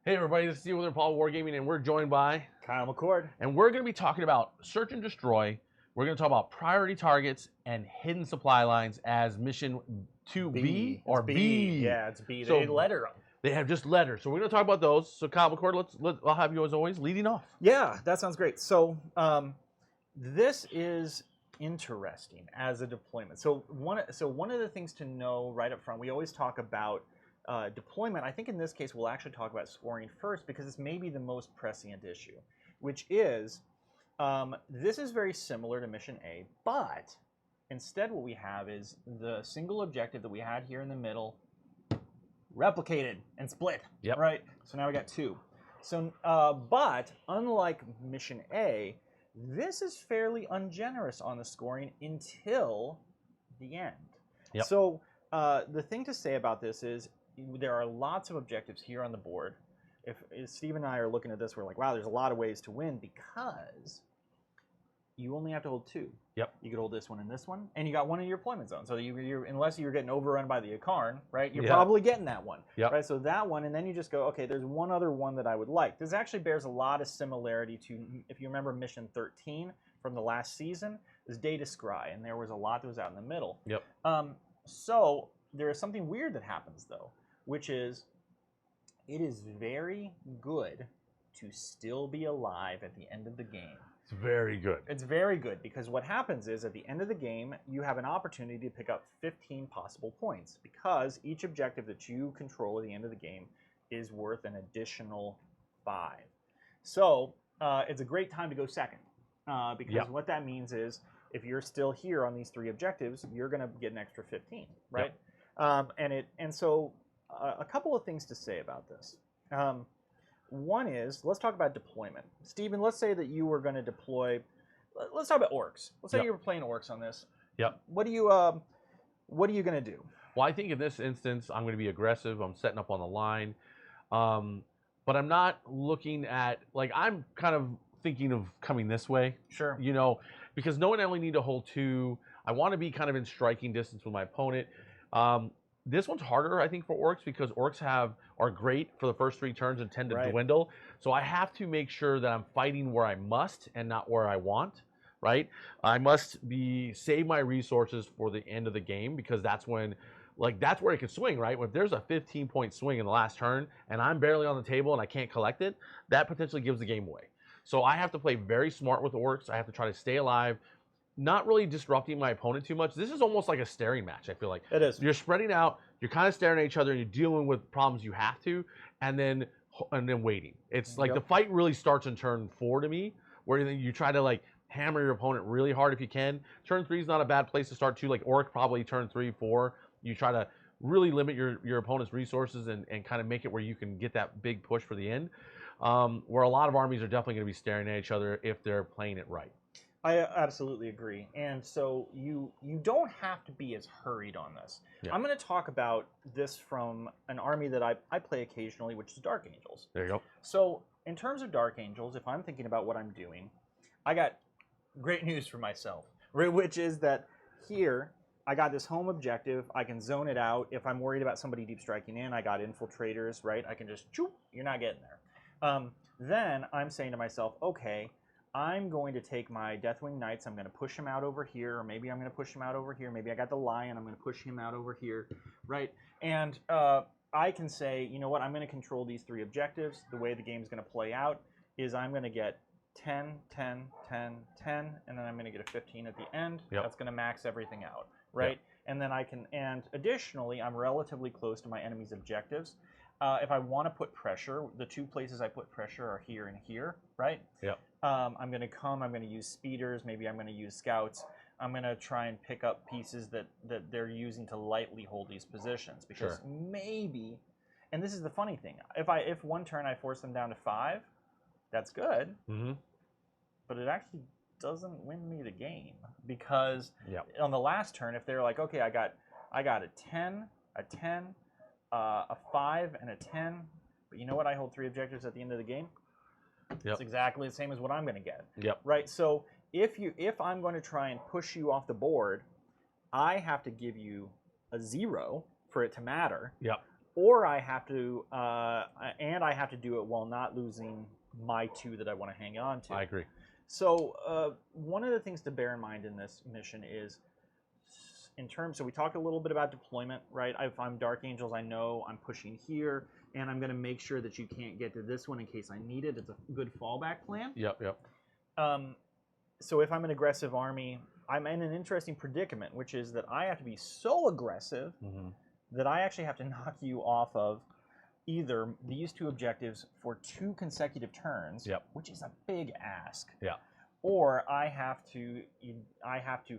Hey everybody, this is Steve with Improbable Wargaming, and we're joined by Kyle McCord. and we're going to be talking about Search and Destroy. We're going to talk about priority targets and hidden supply lines as mission 2B or B. Yeah, it's B. So They letter them. they have just letters, so we're going to talk about those. So Kyle McCord, I'll have you as always leading off. Yeah, that sounds great. So this is interesting as a deployment. So one of the things to know right up front, we always talk about deployment. I think in this case we'll actually talk about scoring first because it's maybe the most prescient issue, which is this is very similar to Mission A, but instead what we have is the single objective that we had here in the middle replicated and split. Yep. Right? So now we got two. So, but unlike Mission A, this is fairly ungenerous on the scoring until the end. Yep. So the thing to say about this is there are lots of objectives here on the board. If Steve and I are looking at this, we're like, wow, there's a lot of ways to win because you only have to hold two. Yep. You could hold this one and this one, and you got one in your deployment zone. So you're unless you're getting overrun by the Akarn, right? You're probably getting that one. Yep. Right. So that one, and then you just go, okay, there's one other one that I would like. This actually bears a lot of similarity to, if you remember, Mission 13 from the last season, is Data Scry, and there was a lot that was out in the middle. Yep. So there is something weird that happens though, which is it is very good to still be alive at the end of the game. It's very good. It's very good because what happens is at the end of the game, you have an opportunity to pick up 15 possible points because each objective that you control at the end of the game is worth an additional 5. So it's a great time to go second because what that means is if you're still here on these 3 objectives, you're going to get an extra 15, right? Yep. And so a couple of things to say about this. One is, let's talk about deployment. Stephen, let's say that you were going to deploy, let's talk about orcs. Let's say you were playing orcs on this. Yep. What are you going to do? Well, I think in this instance, I'm going to be aggressive. I'm setting up on the line. But I'm not looking at, like, I'm kind of thinking of coming this way. Sure. You know, because knowing I only need to hold 2, I want to be kind of in striking distance with my opponent. This one's harder, I think, for orcs because orcs are great for the first 3 turns and tend to dwindle. So I have to make sure that I'm fighting where I must and not where I want, right? I must save my resources for the end of the game because that's when, like, that's where it can swing, right? If there's a 15-point swing in the last turn and I'm barely on the table and I can't collect it, that potentially gives the game away. So I have to play very smart with orcs. I have to try to stay alive, not really disrupting my opponent too much. This is almost like a staring match, I feel like. It is. You're spreading out, you're kind of staring at each other, and you're dealing with problems you have to, and then waiting. It's like the fight really starts in turn 4 to me, where you try to, like, hammer your opponent really hard if you can. Turn 3 is not a bad place to start too. Like Orc, probably turn 3, 4. You try to really limit your opponent's resources and kind of make it where you can get that big push for the end. Where a lot of armies are definitely going to be staring at each other if they're playing it right. I absolutely agree. And so you don't have to be as hurried on this. Yeah. I'm going to talk about this from an army that I play occasionally, which is Dark Angels. There you go. So in terms of Dark Angels, if I'm thinking about what I'm doing, I got great news for myself, which is that here I got this home objective. I can zone it out. If I'm worried about somebody deep striking in, I got infiltrators, right? I can just, you're not getting there. Then I'm saying to myself, okay, I'm going to take my Deathwing Knights, I'm going to push him out over here, or maybe I'm going to push him out over here. Maybe I got the Lion, I'm going to push him out over here, right? And I can say, you know what, I'm going to control these 3 objectives. The way the game's going to play out is I'm going to get 10, 10, 10, 10, and then I'm going to get a 15 at the end. Yep. That's going to max everything out, right? Yep. And then and additionally, I'm relatively close to my enemy's objectives. If I want to put pressure, the 2 places I put pressure are here and here, right? Yep. I'm going to use speeders, maybe I'm going to use scouts. I'm going to try and pick up pieces that they're using to lightly hold these positions. Because maybe, and this is the funny thing, if one turn I force them down to 5, that's good. Mm-hmm. But it actually doesn't win me the game. Because on the last turn, if they're like, okay, I got a 10, a 10, a 5, and a 10, but you know what? I hold 3 objectives at the end of the game. It's exactly the same as what I'm going to get. Yep. Right. So if I'm going to try and push you off the board, I have to give you a 0 for it to matter. Yep. or I have to do it while not losing my 2 that I want to hang on to. I agree. So one of the things to bear in mind in this mission is, so we talked a little bit about deployment, right? If I'm Dark Angels, I know I'm pushing here, and I'm going to make sure that you can't get to this one in case I need it. It's a good fallback plan. Yep. So if I'm an aggressive army, I'm in an interesting predicament, which is that I have to be so aggressive that I actually have to knock you off of either these 2 objectives for 2 consecutive turns, which is a big ask. Yeah. Or I have to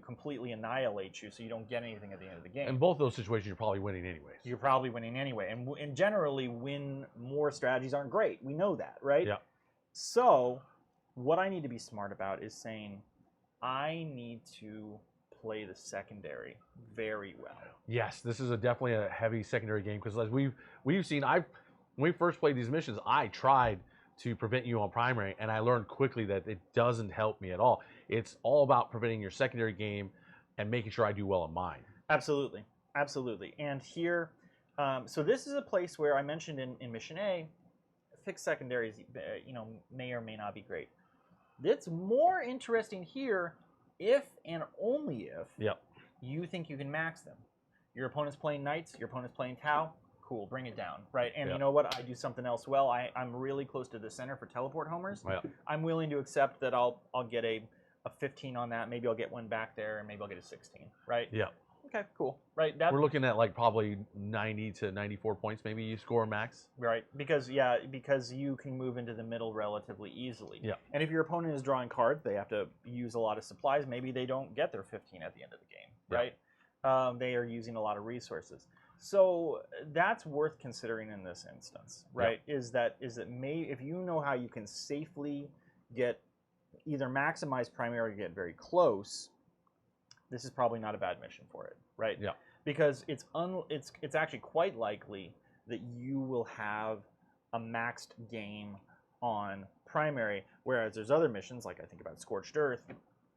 completely annihilate you so you don't get anything at the end of the game. In both those situations, you're probably winning anyways. You're probably winning anyway. And generally, win more strategies aren't great. We know that, right? Yeah. So what I need to be smart about is saying, I need to play the secondary very well. Yes, this is definitely a heavy secondary game because as we've seen, when we first played these missions, I tried to prevent you on primary, and I learned quickly that it doesn't help me at all. It's all about preventing your secondary game and making sure I do well on mine. Absolutely. And here, so this is a place where I mentioned in Mission A, fixed secondaries, may or may not be great. It's more interesting here if and only if you think you can max them. Your opponent's playing Knights, your opponent's playing Tau. Cool, bring it down, right? And you know what? I do something else well. I'm really close to the center for teleport homers. I'm willing to accept that I'll get a 15 on that. Maybe I'll get 1 back there, and maybe I'll get a 16, right? Yeah. Okay, cool. Right. We're looking at like probably 90 to 94 points. Maybe you score max. Right. Because you can move into the middle relatively easily. Yeah. And if your opponent is drawing cards, they have to use a lot of supplies. Maybe they don't get their 15 at the end of the game. Right. They are using a lot of resources. So that's worth considering in this instance, right? Is that if you know how you can safely get either maximize primary or get very close, this is probably not a bad mission for it, right? Yeah. Because it's actually quite likely that you will have a maxed game on primary, whereas there's other missions, like I think about Scorched Earth,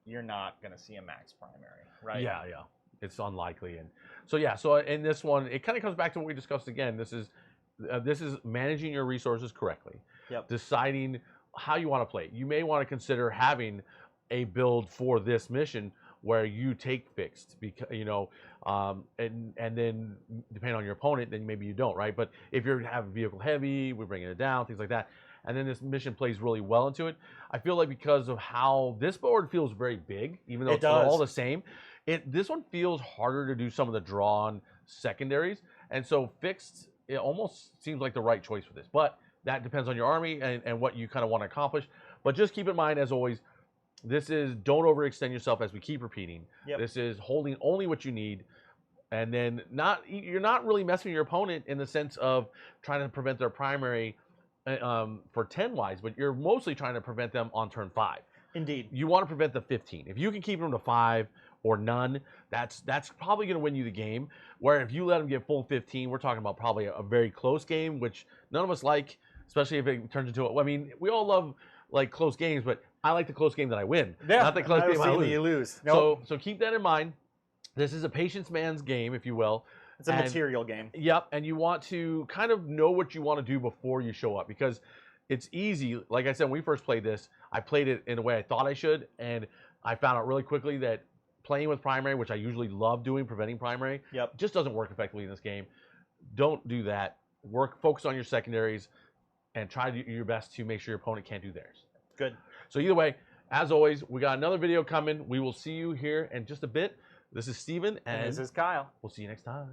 you're not going to see a max primary, right? Yeah. It's unlikely. And so in this one, it kind of comes back to what we discussed again. This is managing your resources correctly. Deciding how you want to play. You may want to consider having a build for this mission where you take fixed, because and then depending on your opponent, then maybe you don't, right? But if you have vehicle heavy, we're bringing it down, things like that, and then this mission plays really well into it. I feel like because of how this board feels very big, even though it's all the same, this one feels harder to do some of the drawn secondaries, and so fixed, it almost seems like the right choice for this. But that depends on your army and what you kind of want to accomplish. But just keep in mind, as always, this is don't overextend yourself, as we keep repeating. This is holding only what you need, and then you're not really messing with your opponent in the sense of trying to prevent their primary for 10 wise, but you're mostly trying to prevent them on turn 5. Indeed. You want to prevent the 15. If you can keep them to 5 or none, that's probably going to win you the game. Where if you let them get full 15, we're talking about probably a very close game, which none of us like, especially if it turns into I mean, we all love like close games, but I like the close game that I win, not the close game I lose. You lose. Nope. So keep that in mind. This is a patience man's game, if you will. It's a material game. Yep, and you want to kind of know what you want to do before you show up, because it's easy. Like I said, when we first played this, I played it in a way I thought I should, and I found out really quickly that playing with primary, which I usually love doing, preventing primary, just doesn't work effectively in this game. Don't do that. Focus on your secondaries, and try to do your best to make sure your opponent can't do theirs. Good. So either way, as always, we got another video coming. We will see you here in just a bit. This is Steven. And this is Kyle. We'll see you next time.